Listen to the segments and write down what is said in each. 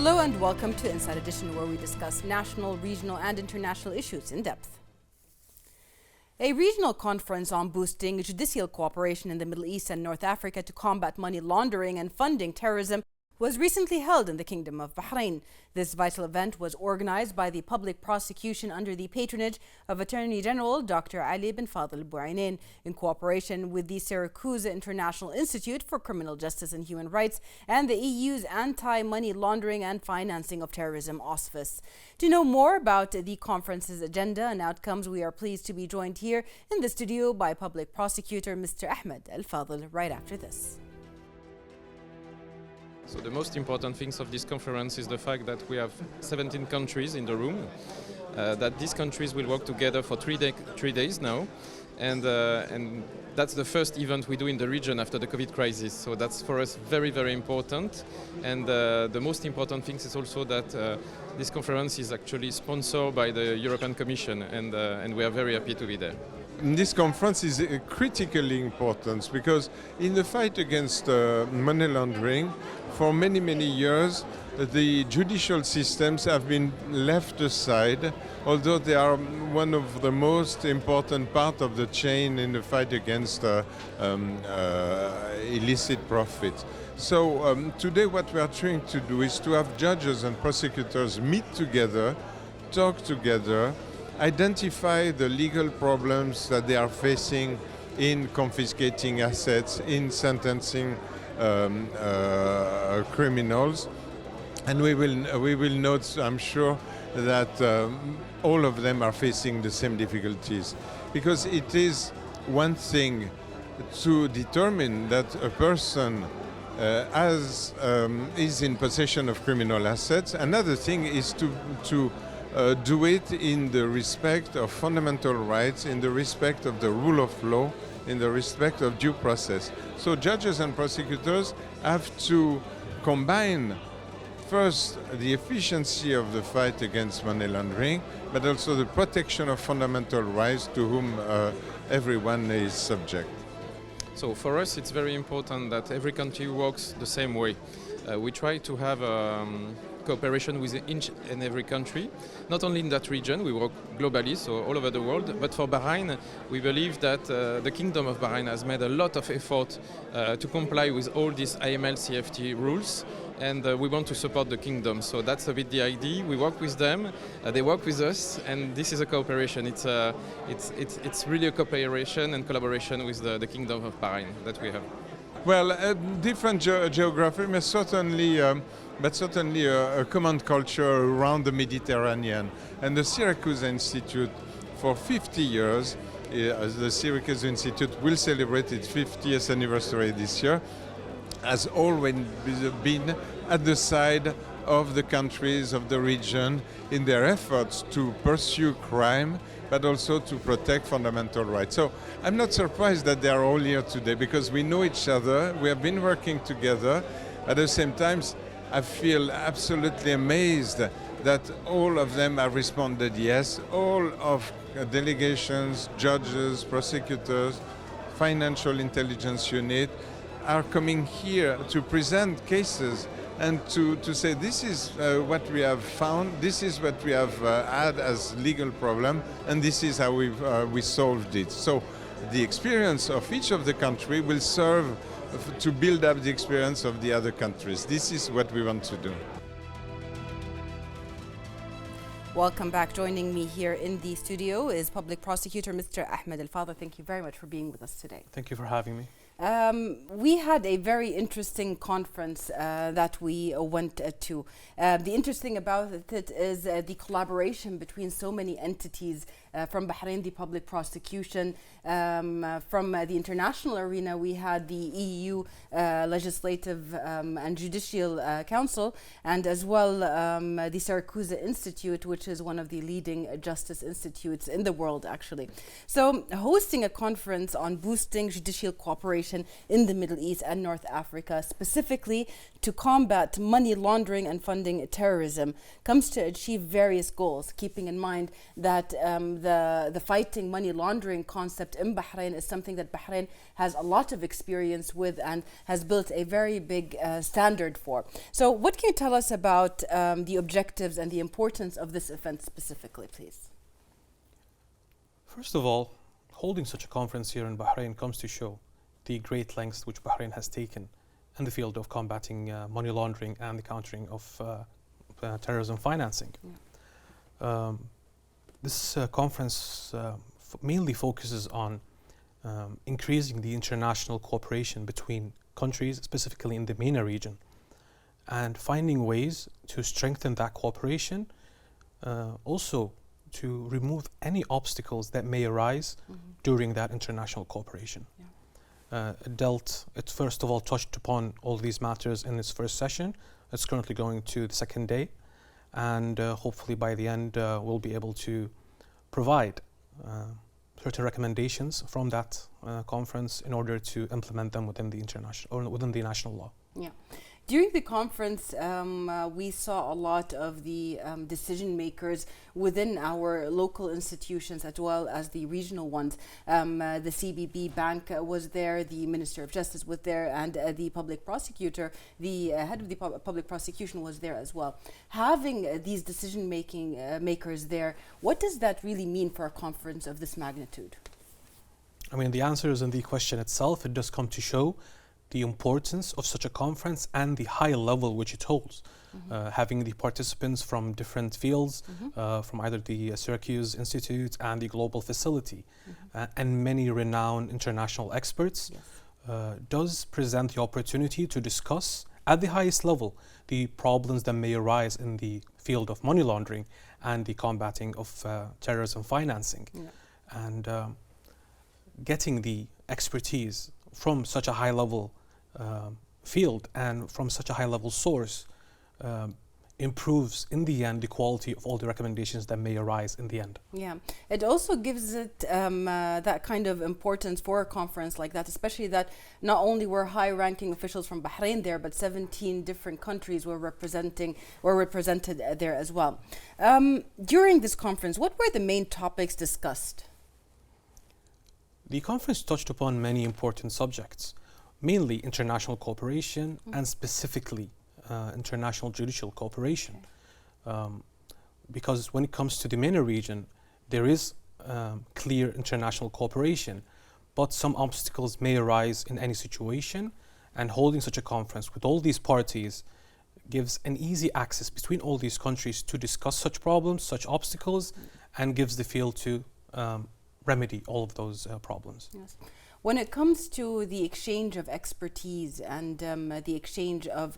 Hello and welcome to Inside Edition, where we discuss national, regional and international issues in depth. A regional conference on boosting judicial cooperation in the Middle East and North Africa to combat money laundering and funding terrorism was recently held in the Kingdom of Bahrain. This vital event was organized by the public prosecution under the patronage of Attorney General Dr. Ali bin Fadl Buainin in cooperation with the Syracuse International Institute for Criminal Justice and Human Rights and the EU's Anti-Money Laundering and Financing of Terrorism Office. To know more about the conference's agenda and outcomes, we are pleased to be joined here in the studio by Public Prosecutor Mr. Ahmed Al Fadl right after this. So the most important things of this conference is the fact that we have 17 countries in the room, that these countries will work together for 3 days now, and that's the first event we do in the region after the COVID crisis. So that's for us very, very important. And the most important thing is also that this conference is actually sponsored by the European Commission, and we are very happy to be there. This conference is critically important because in the fight against money laundering, for many, many years, the judicial systems have been left aside, although they are one of the most important part of the chain in the fight against illicit profit. So today what we are trying to do is to have judges and prosecutors meet together, talk together, identify the legal problems that they are facing in confiscating assets, in sentencing criminals, and we will note, I'm sure, that all of them are facing the same difficulties, because it is one thing to determine that a person is in possession of criminal assets. Another thing is to do it in the respect of fundamental rights, in the respect of the rule of law, in the respect of due process. So judges and prosecutors have to combine first the efficiency of the fight against money laundering, but also the protection of fundamental rights to whom everyone is subject. So for us it's very important that every country works the same way. We try to have cooperation with each and every country, not only in that region, we work globally, so all over the world, but for Bahrain, we believe that the Kingdom of Bahrain has made a lot of effort to comply with all these AML CFT rules, and we want to support the Kingdom. So that's a bit the idea. We work with them, they work with us, and this is a cooperation. It's really a cooperation and collaboration with the Kingdom of Bahrain that we have. Well, different geography, but certainly a common culture around the Mediterranean. And the Syracuse Institute, for 50 years, the Syracuse Institute will celebrate its 50th anniversary this year, has always been at the side of the countries of the region in their efforts to pursue crime, but also to protect fundamental rights. So I'm not surprised that they are all here today, because we know each other, we have been working together. At the same time, I feel absolutely amazed that all of them have responded yes. All of delegations, judges, prosecutors, financial intelligence unit are coming here to present cases and to say this is what we have found, this is what we have had as legal problem, and this is how we solved it. So the experience of each of the country will serve to build up the experience of the other countries. This is what we want to do. Welcome back. Joining me here in the studio is Public Prosecutor Mr. Ahmed Al Fadl. Thank you very much for being with us today. Thank you for having me. We had a very interesting conference that we went to. The interesting about it is the collaboration between so many entities from Bahrain, the public prosecution. From the international arena, we had the EU Legislative and Judicial Council, and as well the Syracuse Institute, which is one of the leading justice institutes in the world, actually. So hosting a conference on boosting judicial cooperation in the Middle East and North Africa, specifically to combat money laundering and funding terrorism, comes to achieve various goals, keeping in mind that the fighting money laundering concept in Bahrain is something that Bahrain has a lot of experience with and has built a very big standard for. So what can you tell us about the objectives and the importance of this event specifically, please? First of all, holding such a conference here in Bahrain comes to show the great lengths which Bahrain has taken in the field of combating money laundering and the countering of terrorism financing. Yeah. This conference mainly focuses on increasing the international cooperation between countries, specifically in the MENA region, and finding ways to strengthen that cooperation, also to remove any obstacles that may arise during that international cooperation. Yeah. It first of all touched upon all these matters in its first session. It's currently going to the second day, and hopefully by the end we'll be able to provide certain recommendations from that conference in order to implement them within the international or within the national law. Yeah. During the conference, we saw a lot of the decision makers within our local institutions as well as the regional ones. The CBB Bank was there, the Minister of Justice was there, and the public prosecutor, the head of the public prosecution was there as well. Having these decision makers there, what does that really mean for a conference of this magnitude? I mean, the answer is in the question itself. It does come to show the importance of such a conference and the high level which it holds. Having the participants from different fields, from either the Syracuse Institute and the Global Facility, and many renowned international experts, does present the opportunity to discuss at the highest level the problems that may arise in the field of money laundering and the combating of terrorism financing. Yeah. And getting the expertise from such a high level field and from such a high level source improves in the end the quality of all the recommendations that may arise in the end. Yeah, it also gives it that kind of importance for a conference like that, especially that not only were high-ranking officials from Bahrain there, but 17 different countries were represented there as well. During this conference, what were the main topics discussed? The conference touched upon many important subjects, mainly international cooperation and specifically international judicial cooperation. Because when it comes to the MENA region, there is clear international cooperation, but some obstacles may arise in any situation, and holding such a conference with all these parties gives an easy access between all these countries to discuss such problems, such obstacles, and gives the field to remedy all of those problems. Yes. When it comes to the exchange of expertise and the exchange of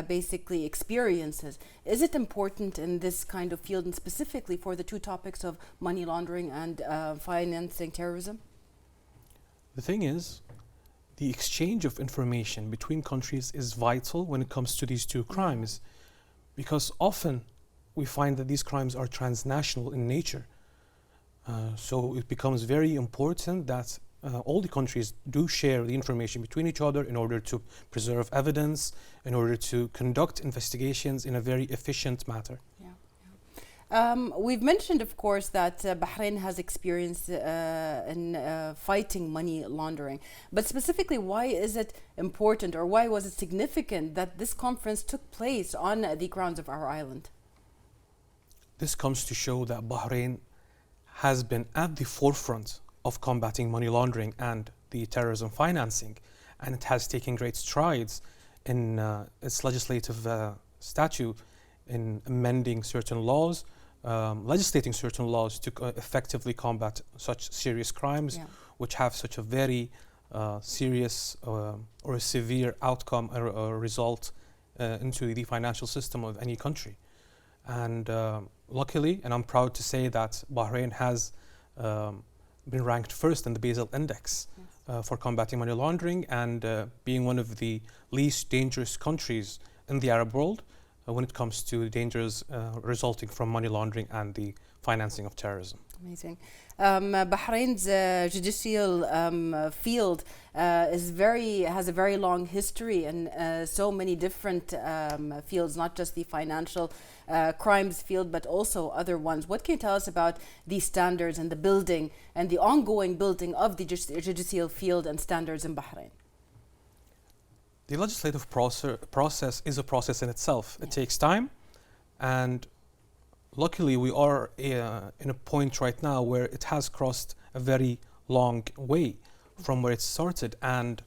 basically experiences, is it important in this kind of field, and specifically for the two topics of money laundering and financing terrorism? The thing is, the exchange of information between countries is vital when it comes to these two crimes, because often we find that these crimes are transnational in nature. So it becomes very important that all the countries do share the information between each other in order to preserve evidence, in order to conduct investigations in a very efficient manner. Yeah. We've mentioned, of course, that Bahrain has experience in fighting money laundering. But specifically, why is it important, or why was it significant that this conference took place on the grounds of our island? This comes to show that Bahrain has been at the forefront of combating money laundering and the terrorism financing, and it has taken great strides in its legislative statute in amending certain laws, legislating certain laws to effectively combat such serious crimes, which have such a very serious or a severe outcome or result into the financial system of any country. And luckily, and I'm proud to say that Bahrain has been ranked first in the Basel Index for combating money laundering, and being one of the least dangerous countries in the Arab world when it comes to dangers resulting from money laundering and the financing of terrorism. Amazing. Bahrain's judicial field has a very long history in so many different fields, not just the financial crimes field, but also other ones. What can you tell us about these standards and the building and the ongoing building of the judicial field and standards in Bahrain? The legislative process is a process in itself. It takes time, and luckily we are in a point right now where it has crossed a very long way from where it started, and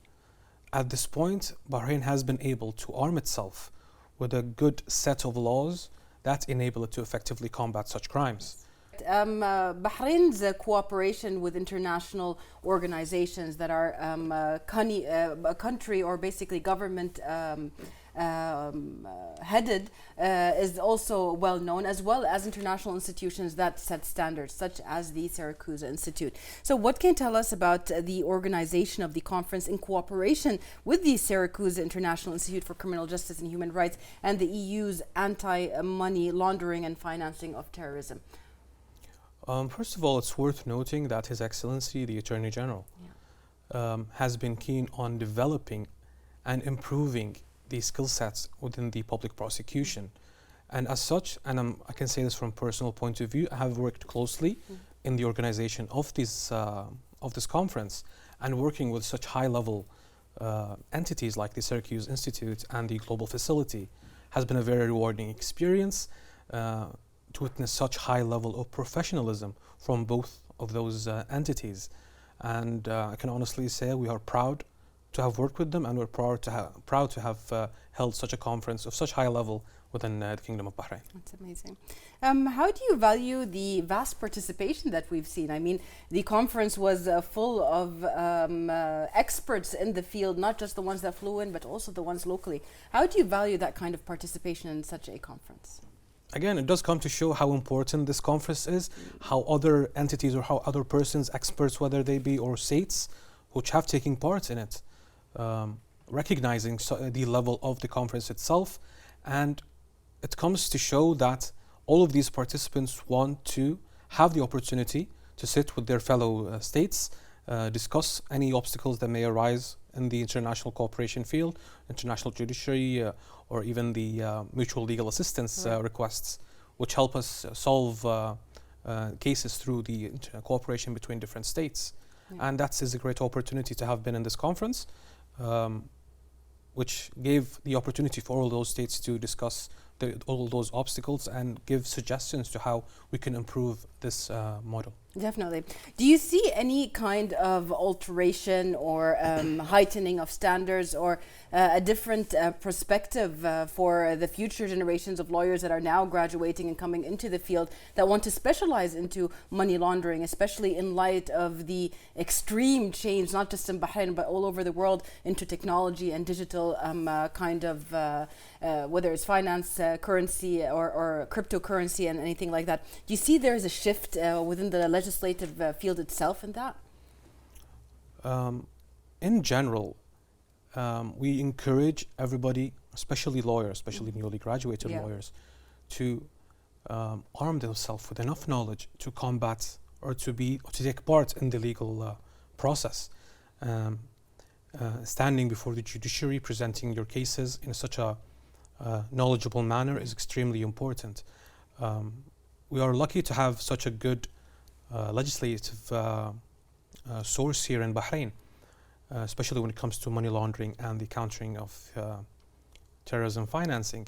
at this point Bahrain has been able to arm itself with a good set of laws that enable it to effectively combat such crimes. Bahrain's cooperation with international organizations that are country or basically government headed is also well known, as well as international institutions that set standards, such as the Syracuse Institute. So what can you tell us about the organization of the conference in cooperation with the Syracuse International Institute for Criminal Justice and Human Rights and the EU's anti-money laundering and financing of terrorism? First of all, it's worth noting that His Excellency, the Attorney General, has been keen on developing and improving the skill sets within the public prosecution. And as such, and I can say this from a personal point of view, I have worked closely in the organization of this conference, and working with such high-level entities like the Syracuse Institute and the Global Facility has been a very rewarding experience. To witness such high level of professionalism from both of those entities, and I can honestly say we are proud to have worked with them, and we're proud to have held such a conference of such high level within the Kingdom of Bahrain. That's amazing. How do you value the vast participation that we've seen? I mean, the conference was full of experts in the field, not just the ones that flew in, but also the ones locally. How do you value that kind of participation in such a conference? Again, it does come to show how important this conference is, how other entities or how other persons, experts, whether they be, or states, which have taken part in it, recognizing the level of the conference itself. And it comes to show that all of these participants want to have the opportunity to sit with their fellow states, discuss any obstacles that may arise in the international cooperation field, international judiciary, or even the mutual legal assistance requests, which help us solve cases through the cooperation between different states. And that is a great opportunity to have been in this conference, which gave the opportunity for all those states to discuss all those obstacles and give suggestions to how we can improve this model. Definitely. Do you see any kind of alteration or heightening of standards or a different perspective for the future generations of lawyers that are now graduating and coming into the field that want to specialize into money laundering, especially in light of the extreme change, not just in Bahrain, but all over the world, into technology and digital kind of, whether it's finance, currency, or cryptocurrency and anything like that? Do you see there's a shift within the legislative field itself in that? In general, we encourage everybody, especially lawyers, especially newly graduated lawyers, to arm themselves with enough knowledge to combat or to take part in the legal process. Standing before the judiciary, presenting your cases in such a knowledgeable manner is extremely important. We are lucky to have such a good legislative source here in Bahrain, especially when it comes to money laundering and the countering of terrorism financing.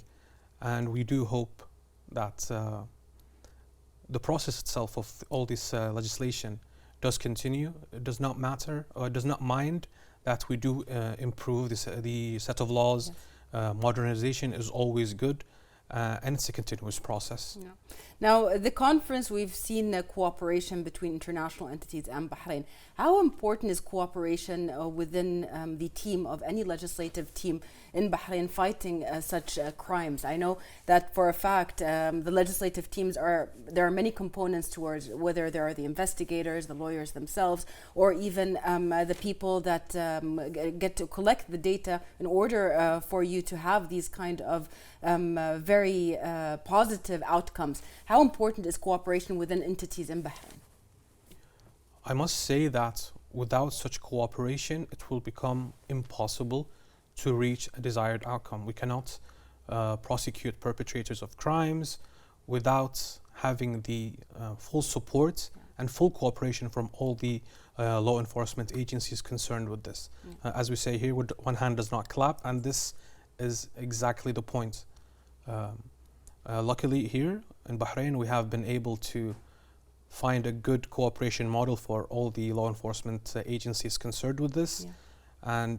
And we do hope that the process itself of all this legislation does continue. It does not matter, or does not mind that we do improve the set of laws. Modernization is always good, and it's a continuous process. Yeah. Now, the conference, we've seen cooperation between international entities and Bahrain. How important is cooperation within the team of any legislative team in Bahrain fighting such crimes? I know that for a fact the legislative teams there are many components towards, whether there are the investigators, the lawyers themselves, or even the people that get to collect the data in order for you to have these kind of very positive outcomes. How important is cooperation within entities in Bahrain? I must say that without such cooperation, it will become impossible to reach a desired outcome. We cannot prosecute perpetrators of crimes without having the full support and full cooperation from all the law enforcement agencies concerned with this. As we say here, one hand does not clap, and this is exactly the point. Luckily here in Bahrain, we have been able to find a good cooperation model for all the law enforcement agencies concerned with this. Yeah. And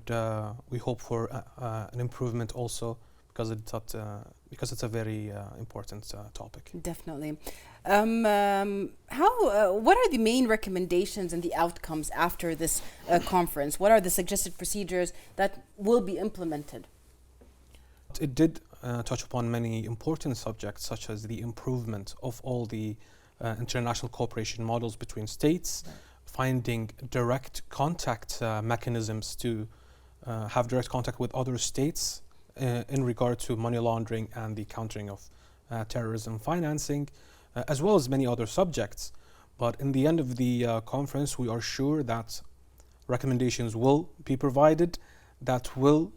we hope for an improvement also because it's a very important topic. Definitely. What are the main recommendations and the outcomes after this conference? What are the suggested procedures that will be implemented? It did touch upon many important subjects, such as the improvement of all the international cooperation models between states, finding direct contact mechanisms to have direct contact with other states in regard to money laundering and the countering of terrorism financing, as well as many other subjects. But in the end of the conference, we are sure that recommendations will be provided that will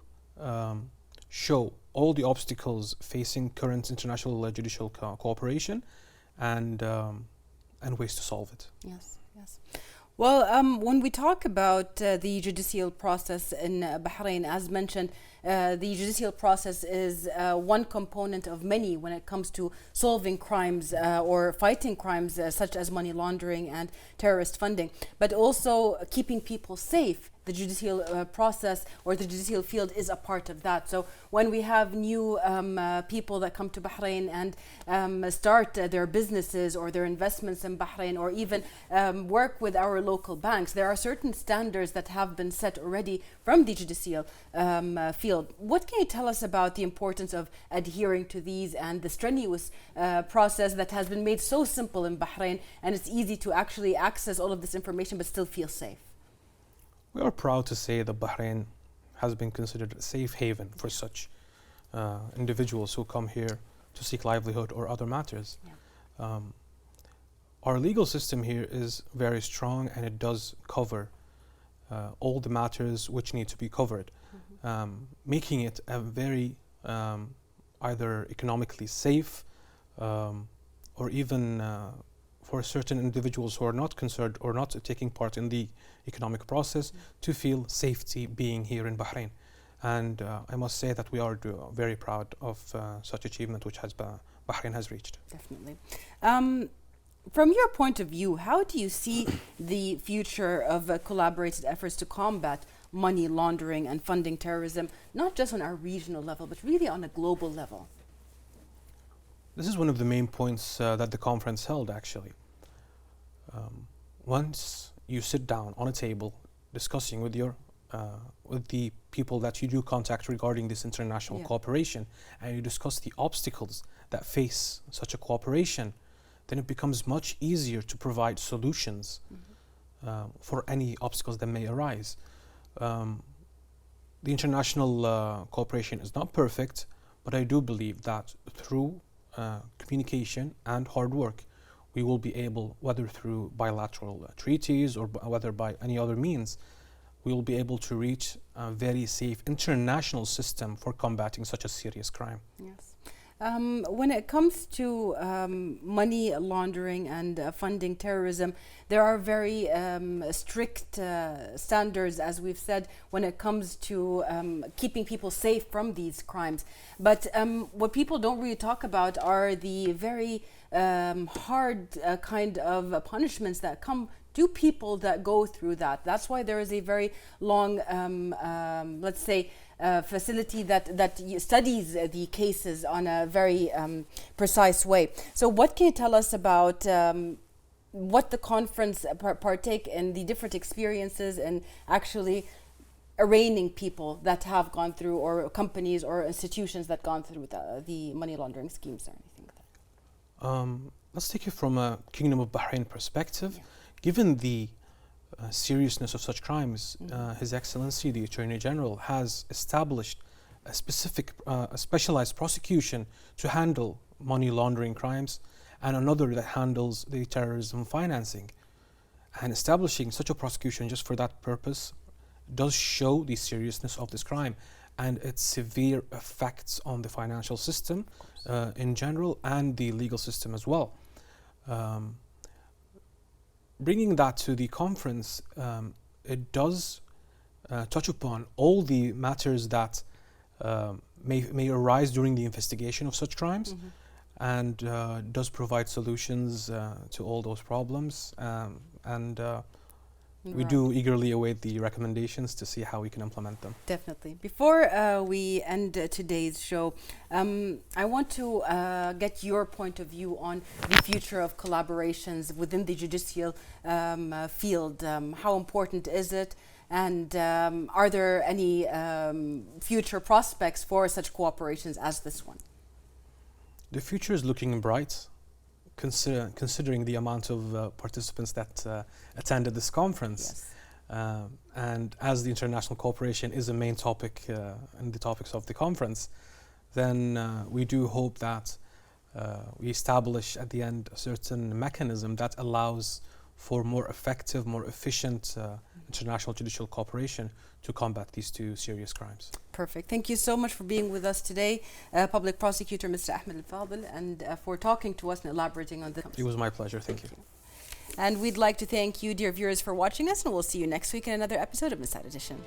show all the obstacles facing current international judicial cooperation and ways to solve it. Yes, yes. Well, when we talk about the judicial process in Bahrain, as mentioned, the judicial process is one component of many when it comes to solving crimes or fighting crimes such as money laundering and terrorist funding, but also keeping people safe. The judicial process or the judicial field is a part of that. So when we have new people that come to Bahrain and start their businesses or their investments in Bahrain, or even work with our local banks, there are certain standards that have been set already from the judicial field. What can you tell us about the importance of adhering to these and the strenuous process that has been made so simple in Bahrain, and it's easy to actually access all of this information but still feel safe? We are proud to say that Bahrain has been considered a safe haven for such individuals who come here to seek livelihood or other matters. Yeah. Our legal system here is very strong, and it does cover all the matters which need to be covered, making it a very either economically safe or even for certain individuals who are not concerned or not taking part in the economic process to feel safety being here in Bahrain. And I must say that we are very proud of such achievement which Bahrain has reached. Definitely. From your point of view, how do you see the future of collaborated efforts to combat money laundering and funding terrorism, not just on our regional level, but really on a global level? This is one of the main points that the conference held, actually. Once you sit down on a table discussing with the people that you do contact regarding this international cooperation, and you discuss the obstacles that face such a cooperation, then it becomes much easier to provide solutions for any obstacles that may arise. The international cooperation is not perfect, but I do believe that through communication and hard work, we will be able, whether through bilateral treaties or whether by any other means, we will be able to reach a very safe international system for combating such a serious crime. Yes. When it comes to money laundering and funding terrorism, there are very strict standards, as we've said, when it comes to keeping people safe from these crimes. But what people don't really talk about are the very hard kind of punishments that come to people that go through that. That's why there is a very long, let's say, facility that studies the cases on a very precise way. So what can you tell us about what the conference partake in the different experiences and actually arraigning people that have gone through, or companies or institutions that gone through the money laundering schemes or anything like that? Let's take it from a Kingdom of Bahrain perspective. Yeah. Given the seriousness of such crimes, His Excellency the Attorney General has established a specialized prosecution to handle money laundering crimes, and another that handles the terrorism financing. And establishing such a prosecution just for that purpose does show the seriousness of this crime and its severe effects on the financial system in general and the legal system as well. Bringing that to the conference, it does touch upon all the matters that may arise during the investigation of such crimes, and does provide solutions to all those problems. We do eagerly await the recommendations to see how we can implement them. Definitely. Before we end today's show, I want to get your point of view on the future of collaborations within the judicial field. How important is it? And are there any future prospects for such cooperations as this one? The future is looking bright, considering the amount of participants that attended this conference. Yes. And as the international cooperation is a main topic in the topics of the conference, then we do hope that we establish at the end a certain mechanism that allows for more effective, more efficient international judicial cooperation to combat these two serious crimes. Perfect. Thank you so much for being with us today, Public Prosecutor Mr. Ahmed Al-Fadil, and for talking to us and elaborating on this. It was my pleasure. Thank you. And we'd like to thank you, dear viewers, for watching us, and we'll see you next week in another episode of Untitled Edition.